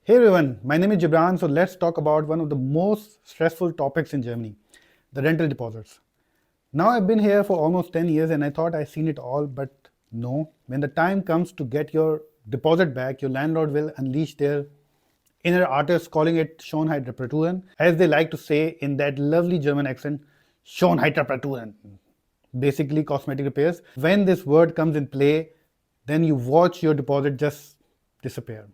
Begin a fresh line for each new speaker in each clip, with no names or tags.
Hey everyone, my name is Gibran. So let's talk about one of the most stressful topics in Germany, the rental deposits. Now I've been here for almost 10 years and I thought I've seen it all, but no. When the time comes to get your deposit back, your landlord will unleash their inner artist, calling it Schönheitsreparaturen, as they like to say in that lovely German accent, Schönheitsreparaturen. Basically cosmetic repairs. When this word comes in play, then you watch your deposit just disappear.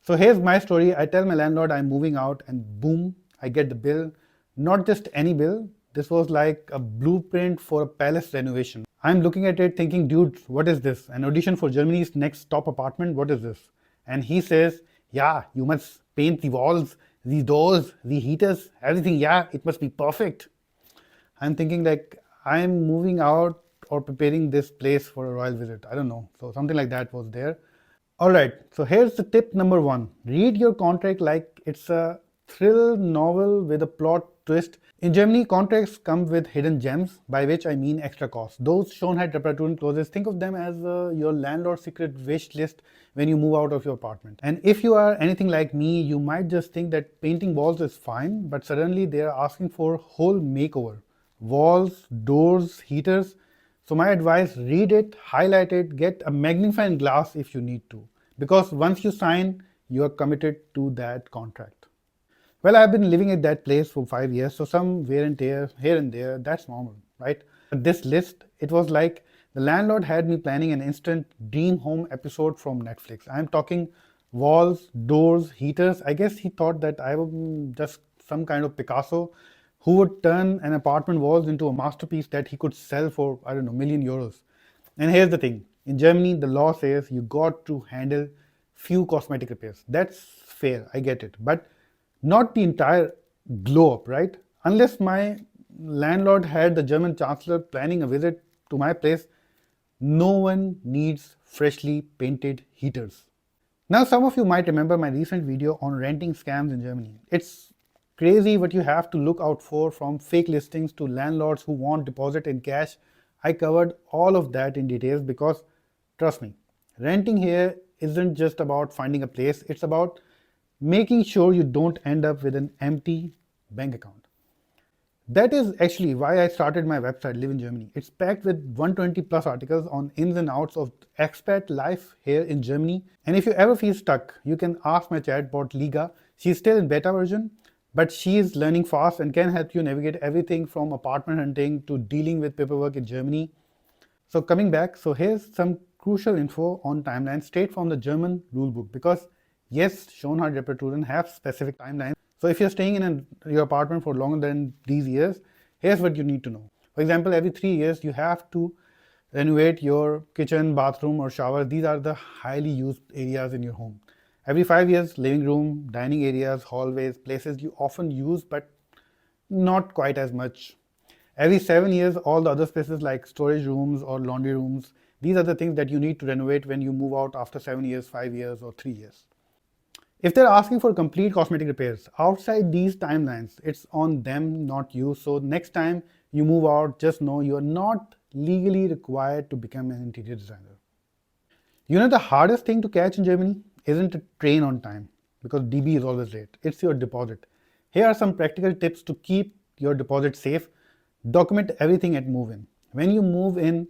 So here's my story. I tell my landlord I'm moving out, and boom, I get the bill. Not just any bill, this was like a blueprint for a palace renovation. I'm looking at it thinking, dude, what is this? An audition for Germany's next top apartment? What is this? And he says, yeah, you must paint the walls, the doors, the heaters, everything. Yeah, it must be perfect. I'm thinking like I'm moving out or preparing this place for a royal visit. I don't know. So something like that was there. All right, so here's the tip number one. Read your contract like it's a thrill novel with a plot twist. In Germany, contracts come with hidden gems, by which I mean extra costs. Those Schönheitsreparaturen clauses, think of them as your landlord's secret wish list when you move out of your apartment. And if you are anything like me, you might just think that painting walls is fine, but suddenly they are asking for whole makeover. Walls, doors, heaters. So my advice, read it, highlight it, get a magnifying glass if you need to. Because once you sign, you are committed to that contract. Well, I've been living at that place for 5 years, so some wear and tear here and there, that's normal, right? But this list, it was like the landlord had me planning an instant dream home episode from Netflix. I'm talking walls, doors, heaters. I guess he thought that I was just some kind of Picasso who would turn an apartment walls into a masterpiece that he could sell for, I don't know, million euros. And here's the thing, in Germany, the law says you got to handle few cosmetic repairs. That's fair, I get it. But not the entire glow up, right? Unless my landlord had the German chancellor planning a visit to my place, no one needs freshly painted heaters. Now, some of you might remember my recent video on renting scams in Germany. It's crazy what you have to look out for, from fake listings to landlords who want deposit in cash. I covered all of that in details because, trust me, renting here isn't just about finding a place, it's about making sure you don't end up with an empty bank account. That is actually why I started my website, Live in Germany. It's packed with 120 plus articles on ins and outs of expat life here in Germany. And if you ever feel stuck, you can ask my chatbot Liga. She's still in beta version, but she's learning fast and can help you navigate everything from apartment hunting to dealing with paperwork in Germany. So coming back, so here's some crucial info on timelines straight from the German rulebook, because yes, Schönheitsreparaturen have specific timelines. So if you're staying in your apartment for longer than these years, here's what you need to know. For example, every 3 years, you have to renovate your kitchen, bathroom, or shower. These are the highly used areas in your home. Every 5 years, living room, dining areas, hallways, places you often use, but not quite as much. Every 7 years, all the other spaces like storage rooms or laundry rooms, these are the things that you need to renovate when you move out after 7 years, 5 years, or 3 years. If they're asking for complete cosmetic repairs outside these timelines, it's on them, not you. So next time you move out, just know you're not legally required to become an interior designer. You know, the hardest thing to catch in Germany isn't a train on time, because DB is always late. It's your deposit. Here are some practical tips to keep your deposit safe. Document everything at move-in. When you move in,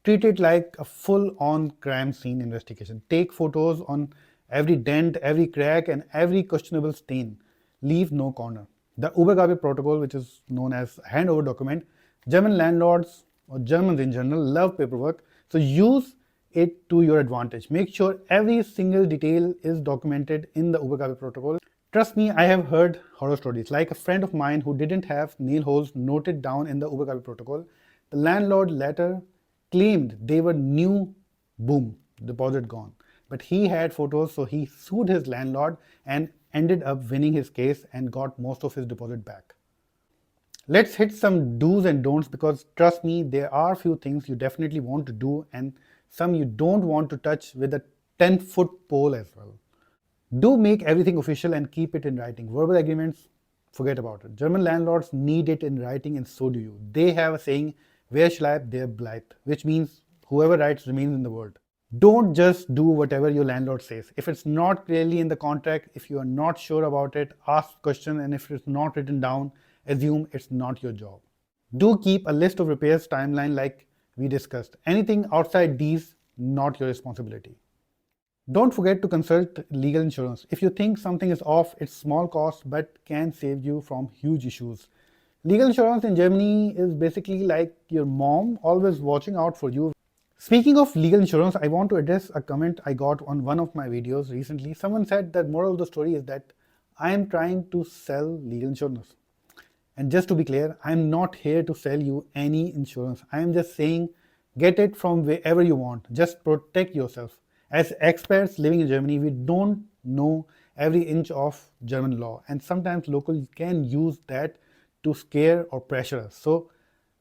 treat it like a full-on crime scene investigation. Take photos on every dent, every crack, and every questionable stain. Leave no corner. The Übergabe protocol, which is known as handover document, German landlords or Germans in general love paperwork, so use it to your advantage. Make sure every single detail is documented in the Übergabe protocol. Trust me, I have heard horror stories, like a friend of mine who didn't have nail holes noted down in the Übergabe protocol. The landlord later claimed they were new, boom, deposit gone. But he had photos, so he sued his landlord and ended up winning his case and got most of his deposit back. Let's hit some do's and don'ts, because trust me, there are few things you definitely want to do and some you don't want to touch with a 10-foot pole as well. Do make everything official and keep it in writing. Verbal agreements, forget about it. German landlords need it in writing, and so do you. They have a saying, wer schreibt, der bleibt, which means whoever writes remains in the world. Don't just do whatever your landlord says. If it's not clearly in the contract, if you are not sure about it, ask question, and if it's not written down, assume it's not your job. Do keep a list of repairs timeline like we discussed. Anything outside these, not your responsibility. Don't forget to consult legal insurance. If you think something is off, it's small cost but can save you from huge issues. Legal insurance in Germany is basically like your mom, always watching out for you. Speaking of legal insurance, I want to address a comment I got on one of my videos recently. Someone said that moral of the story is that I am trying to sell legal insurance. And just to be clear, I'm not here to sell you any insurance. I am just saying get it from wherever you want. Just protect yourself. As experts living in Germany, we don't know every inch of German law, and sometimes locals can use that to scare or pressure us. So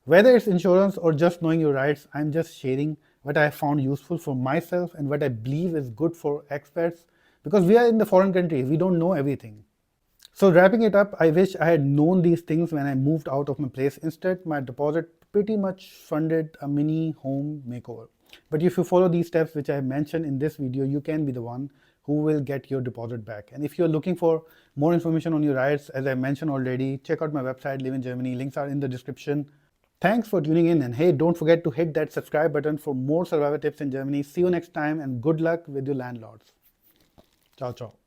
whether it's insurance or just knowing your rights, I'm just sharing what I found useful for myself and what I believe is good for experts, because we are in the foreign country, we don't know everything. So wrapping it up, I wish I had known these things when I moved out of my place. Instead, my deposit pretty much funded a mini home makeover. But if you follow these steps which I mentioned in this video, you can be the one who will get your deposit back. And if you're looking for more information on your rights, as I mentioned already, check out my website, Live in Germany. Links are in the description. Thanks for tuning in, and hey, don't forget to hit that subscribe button for more survivor tips in Germany. See you next time, and good luck with your landlords. Ciao, ciao.